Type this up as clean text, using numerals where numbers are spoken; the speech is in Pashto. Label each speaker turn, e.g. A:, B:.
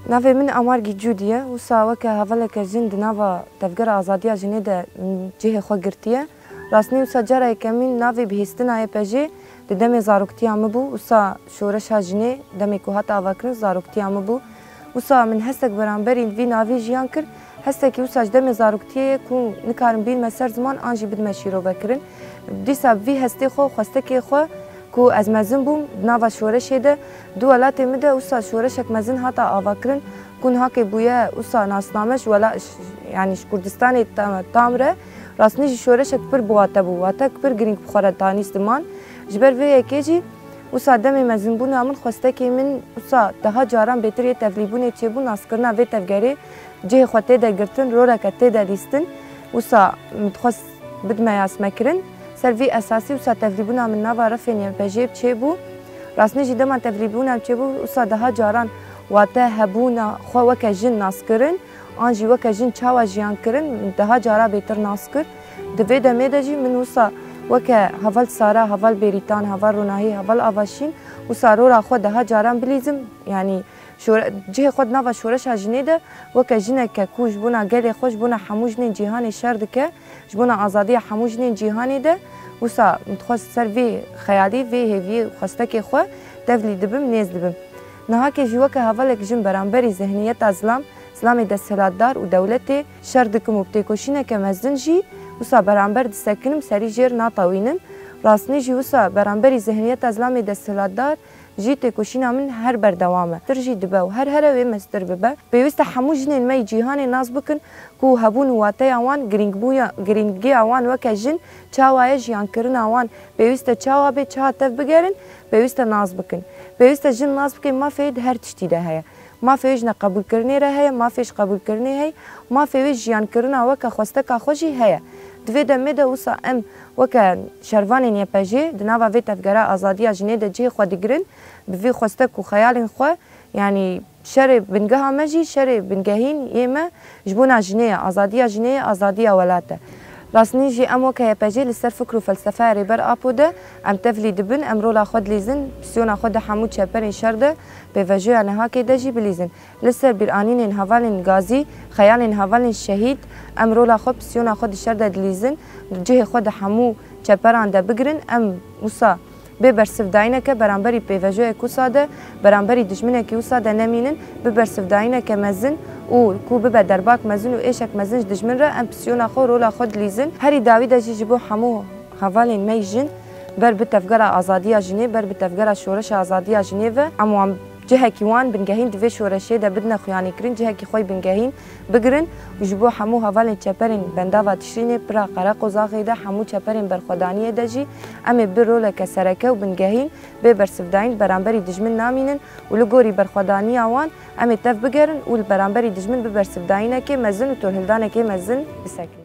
A: نافي من أمارجي جودية وسا وكا هفلك جند نافا تفجر آزادية جنيدة من جهة خواجرتية راسني وسا جرى كمين نافي بهستنا يبجي دمي زاروكتي عمبو وسا شورشها جني دمي كوهات آواكرن زاروكتي عمبو وسا من هستك برانبرين في نافي جيان كر هستك وسا دمي زاروكتي كون نكارن بين مسار زمان آنجي بدم شيرو بكرن ديسا في هستي خو خستكي خو کو از مزن بوم ناوا شورش ده دولت مده اوسا شورشک مزن هاتا آواکرن کن هاکی بویا اوسا ناسنامش ولا يعني کردستان تامره راسنی شورشک پر بواته بواته پر گرینگ بخوره دانیستمان جبر وی کیجی اوسا دم مزن بون امن خواسته کی من اوسا ده جاران بهتری تفلیبونه چه بون اسکرنا و تفگری جه خوته ده گرتن رو رکته ده لیستن اوسا متخص بدم یاسمکرن سلفي أساسي وسا تفريبونا من نافا رفين بجيب تشيبو راسني جدا ما تفريبونا تشيبو وسا دها جاران واتا هبونا خو وكا جن ناسكرن انجي وكا جن تشاوا جيان كرن دها جارا بيتر ناسكر دفي دميدجي من وسا وكا هفال سارا هفال بريتان هفال روناهي هفال افاشين وسا رورا خو دها جاران بليزم يعني جهه خود نافا شورش جنيده وكا جنك كوج بونا قالي خوش بونا حموجنين جيهاني شردكه جبونا آزادی حموجنين جیهانی ده وسا متخصص سر في خیالی في هیوی خواستکی خو دفلی دبم نیز دبم نها که جوکه هولک جن برانبری ذهنیت ازلام اسلام دستهلاتدار و دولت شردکم و بتکوشینه که مزدن جی وسا برانبر دستکنم سری جیر ناطوینم راسنی جی وسا برانبری ذهنیت ازلام دستهلاتدار جی تکوشینا من هر بردوامه ترجی دبه و هر و مستر ببه بیوست حموجنین می جیهانی ناز بکن کو هبون واته اوان گرینگی اوان وکه جن چاوای جیان کرن اوان بیوست چاوا به چا تف بگرن بیوست ناز بکن بیوست جن ناز بکن ما فید هر تشتی ده هيا ما فيش قبول کرنی ره هيا ما فيش قبول کرنی هي ما فيش جیان کرن وکه خواسته که خوشی هيا دوی دمه وسا ام وکه شروانین یپجی دناوا وی تفگره آزادی جنیده جی خود گرن بفي خوستك وخيال خو يعني شر بنجها مجي شر بنجهين يما جبونا جنيه ازاديه ولاته راسني جي امو كي باجي لسر فكر وفلسفه ريبر ابوده ام تفلي دبن امرو لا خد ليزن بسيونا خد حمود شابرين شرده بفجو انا هاكي دجي بليزن لسر برانين هافالين غازي خيال هافالين شهيد امرو لا خد بسيونا خد شرده ليزن جه خد حمو شابران ده بگرن ام موسى ببرسف داینه که برانبری پیوجوی کوساده برانبری دشمنه که کوساده نمینن ببرسف داینه که مزن او کو ببر درباک مزن و ایشک مزنج دشمن را امپسیون خو رولا خود لیزن هری داوی دجی جبو حمو حوالین میجن بر بتفجر آزادی جنیو بر بتفجر شورش آزادی جنیو امو جهه کیوان بنگهین دوی شورشه ده بدن خیانی کرین جهه کی خوی بنگهین بگرن و جبو حمو حوالین چپرین بنداوا تشرین پرا قرق و زاغیده حمو چپرین برخودانی دجی امی برول کسرکه و بنگهین به برسفداین برانبری دجمن نامینن و لگوری برخودانی آوان امی تف بگرن و برانبری دجمن به برسفداینه که مزن و تورهلدانه که مزن بسکن